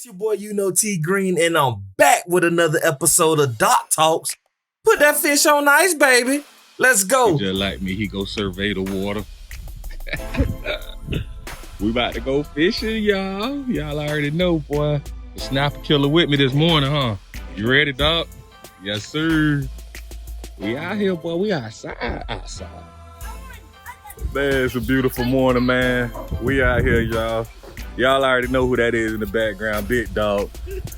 It's your boy, YouKnowTGreen, and I'm back with another episode of Doc Talks. Put that fish on ice, baby. Let's go. He just like me, he go survey the water. We about to go fishing, y'all. Y'all already know, boy. The snapper killer with me this morning, huh? You ready, Doc? Yes, sir. We out here, boy. We outside. Man, it's a beautiful morning, man. We out here, y'all. Y'all already know who that is in the background, Big Dog.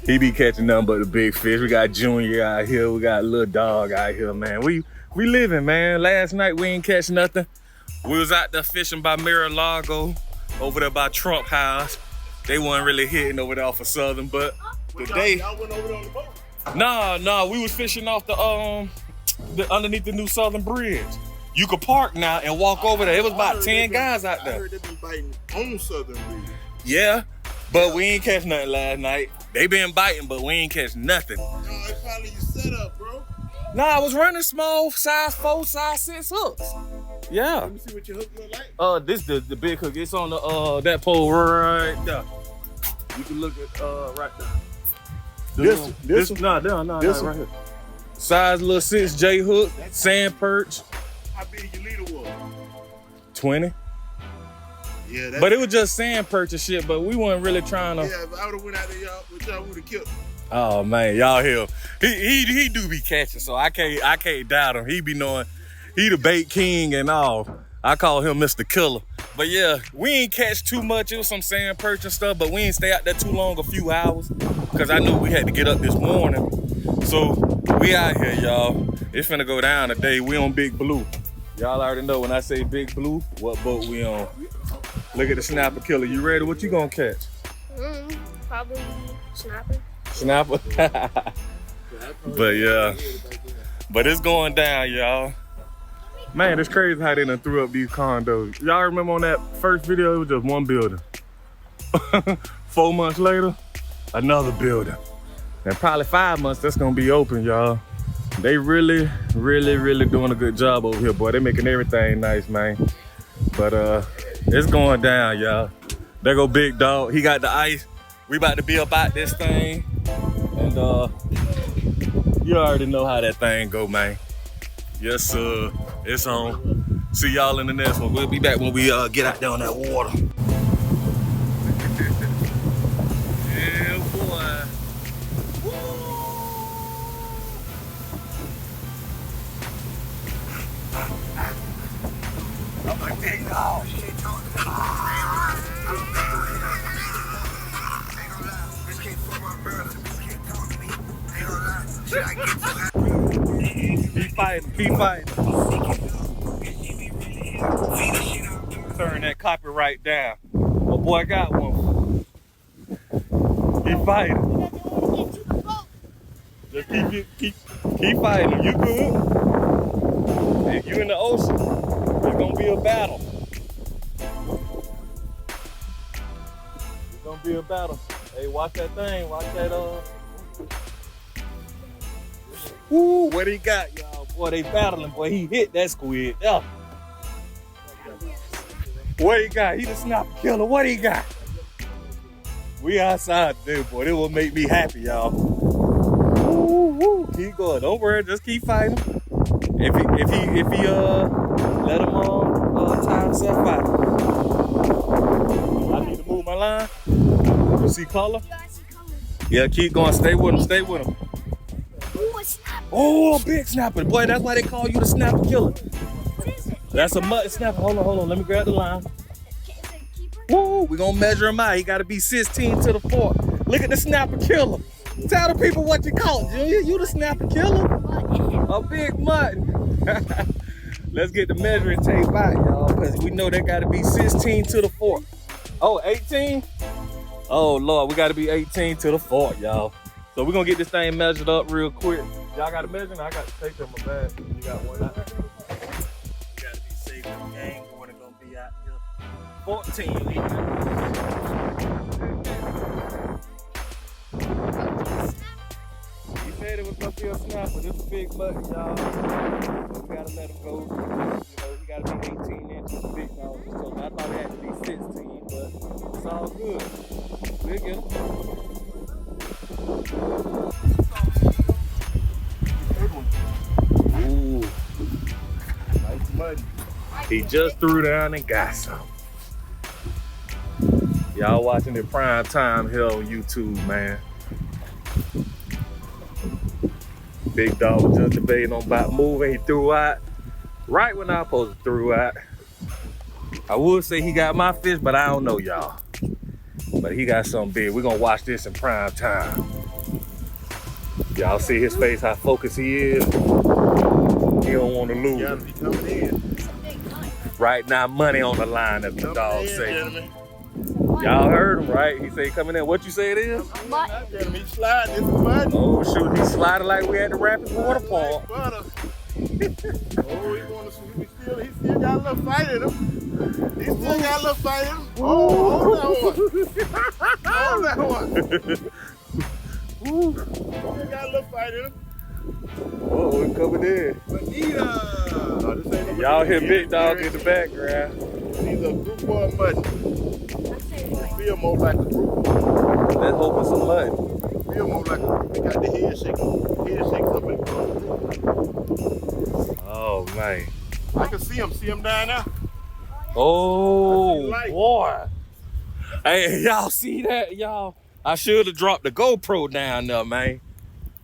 He be catching nothing but the big fish. We got Junior out here. We got Little Dog out here, man. We living, man. Last night we ain't catch nothing. We was out there fishing by Mar-a-Lago, over there by Trump House. They wasn't really hitting over there off of Southern, but today. Y'all went over there on the boat? Nah, we was fishing off the underneath the new Southern Bridge. You could park now and walk over there. It was about 10 guys out there. I heard they been biting on Southern Bridge. Yeah, but we ain't catch nothing last night. They been biting, but we ain't catch nothing. No, it's probably your setup, bro. Nah, I was running small, size 4, size 6 hooks. Yeah. Let me see what your hook look like. This the big hook. It's on the that pole right there. You can look at right there. This one? No, right here. Size little 6J hook, sand perch. How big your leader was? 20. Yeah, but it was just sand perch and shit, but we weren't really trying to. Yeah, if I would have went out there, y'all would have killed him. Oh man, y'all here. He do be catching, so I can't doubt him. He be knowing he the bait king and all. I call him Mr. Killer. But yeah, we ain't catch too much. It was some sand perch and stuff, but we ain't stay out there too long, a few hours, because I knew we had to get up this morning. So we out here, y'all. It's finna go down today. We on Big Blue. Y'all already know when I say Big Blue, what boat we on. Look at the snapper killer. You ready? What you gonna catch? Probably snapper. Snapper? But yeah. But it's going down, y'all. Man, it's crazy how they done threw up these condos. Y'all remember on that first video, it was just one building. 4 months later, another building. And probably 5 months, that's gonna be open, y'all. They really doing a good job over here, boy. They making everything nice, man. But it's going down, y'all. There go Big Dog. He got the ice. We about to be about this thing. And you already know how that thing go, man. Yes, sir. It's on. See y'all in the next one. We'll be back when we get out there on that water. Yeah, boy. I'm like, dang, no. Keep fighting. Turn that copyright down. My boy got one. Keep fighting. Just keep fighting. You good? If you in the ocean, it's gonna be a battle. It's gonna be a battle. Hey, watch that thing. Watch that Woo, what he got, y'all? Boy, they battling. Boy, he hit that squid. Yeah. What he got? He the snapper killer. What he got? We outside there, boy. It will make me happy, y'all. Woo. Keep going. Don't worry. Just keep fighting. If he let him tie himself out. I need to move my line. You see color? Yeah, keep going. Stay with him. Oh, big snapper. Boy, that's why they call you the snapper killer. That's a mutton snapper. Hold on. Let me grab the line. Woo, we gonna measure him out. He gotta be 16 to the 4. Look at the snapper killer. Tell the people what you call it, Junior. You the snapper killer? A big mutton. Let's get the measuring tape out, y'all, because we know they gotta be 16 to the 4. Oh, 18? Oh, Lord, we gotta be 18 to the 4, y'all. So we're gonna get this thing measured up real quick. Y'all got a measuring? I got to take in my bag. You got one out there? You gotta be safe in the game. Boy, they're gonna be out here. 14 liters. He said it was gonna be a snapper. This is a big mutton, y'all. We gotta let him go. You know, he gotta be 18 inches big, y'all. So I thought it had to be 16, but it's all good. We'll get him. Ooh, Nice mutton. he just threw down and got some. Y'all watching it prime time here on YouTube, man. Big dog was just debating on about moving. He threw out right when I was supposed to threw out. I would say he got my fish, but I don't know, y'all. But he got something big. We're gonna watch this in prime time. Y'all see his face, how focused he is. He don't want to lose Gotta it. be coming in. Right now, money on the line, as the Coming dog in, say. gentlemen. Y'all heard him, right? He say coming in. What you say it is? Gentlemen, he sliding. This is mutton. Oh shoot, he sliding like we at the Rapids water park. Butter. Oh, he still got a little fight in him. He still got a little fight in him. Oh, hold that one. Hold that one. Still got a little fight in him. Oh, we coming in. No, this ain't no Y'all hear Bonita. Big Dog in the background. These are group one mutton. Feel more like a group. Let's open some mutton. Feel more like a group. They got the head shaking. Head shakes up in the group. Oh man. I can see him down there. Oh Light. boy. Hey, y'all see that, y'all? I should have dropped the GoPro down there, man.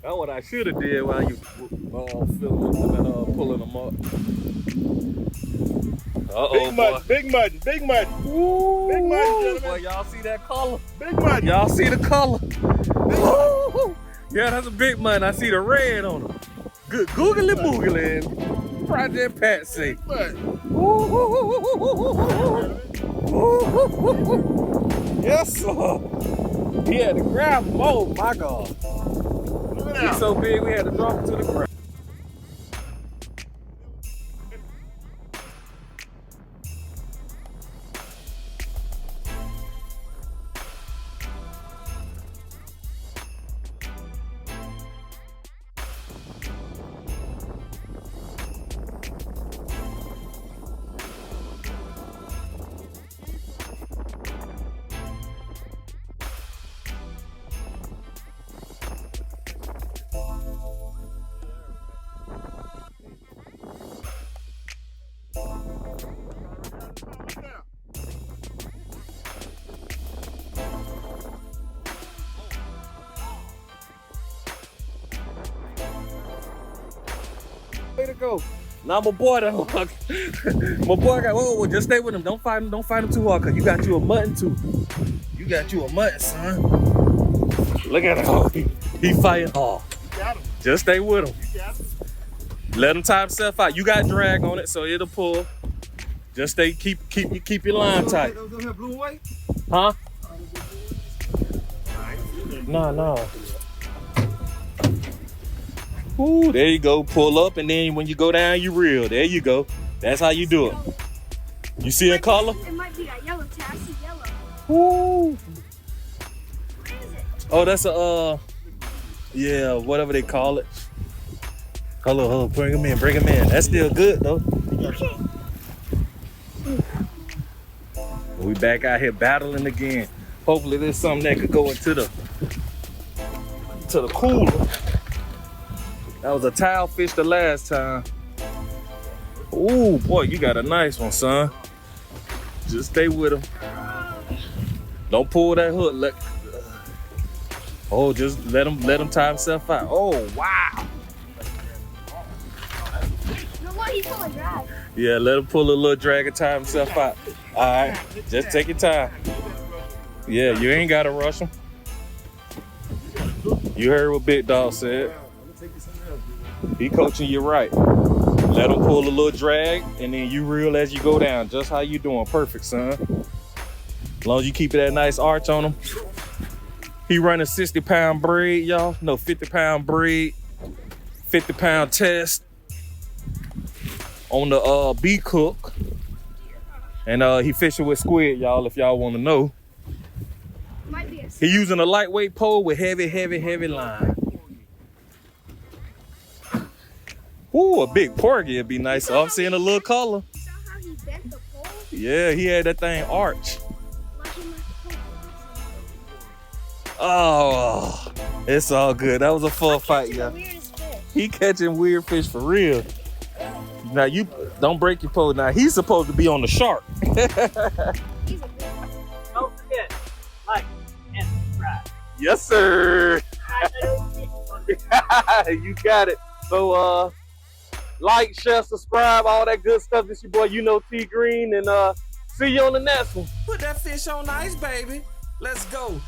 That's what I should have did while you filming and pulling them up. Big mutton, big mutton, big mutton. Ooh, Big mutton, gentlemen. boy, y'all see that color? Big mutton. Y'all see the color? Ooh, yeah, that's a big mutton. I see the red on him. Good googly boogly. Project Patsy. Big mutton. Yes, sir. He had to grab him. Oh my God. Look at He's that. so big we had to drop him to the ground. Way to go. Now my boy done my boy got whoa, just stay with him. Don't fight him too hard, cause you got you a mutton too. You got you a mutton, son. Look at him. Oh, he fighting hard. You got him. Just stay with him. You got him. Let him tie himself out. You got drag on it, so it'll pull. Just stay, keep your line tight. Huh? No. Ooh, there you go. Pull up, and then when you go down, you reel. There you go. That's how you do it. You see a color? It might be that yellow tag. I see yellow. Ooh. What is it? Oh, that's a yeah, whatever they call it. Hello, bring him in. That's still good though. We back out here battling again. Hopefully there's something that could go into the cooler. That was a towel fish the last time. Ooh, boy, you got a nice one, son. Just stay with him. Don't pull that hook. Just let him tie himself out. Oh, wow. No, what? He's pulling drag. Yeah, let him pull a little drag and tie himself out. All right, just take your time. Yeah, you ain't got to rush him. You heard what Big Dog said. He coaching you right. Let him pull a little drag, and then you reel as you go down. Just how you doing. Perfect, son. As long as you keep that nice arch on him. He running 60-pound braid, y'all. No, 50-pound braid. 50-pound test on the beak hook. And he fishing with squid, y'all, if y'all want to know. Might be a He using a lightweight pole with heavy line. Ooh, a big porgy would be nice. So I'm seeing a little color. You saw how he bent the pole? Yeah, he had that thing arch. Like he must have pulled the pole. Oh, It's all good. That was a full fight, The y'all. weirdest fish. He catching weird fish for real. Now you don't break your pole. Now he's supposed to be on the shark. He's a good Don't forget, like and subscribe. Yes, sir. You got it. So like, share, subscribe, all that good stuff. This your boy YouKnowTGreen, and see you on the next one. Put that fish on ice, baby. Let's go.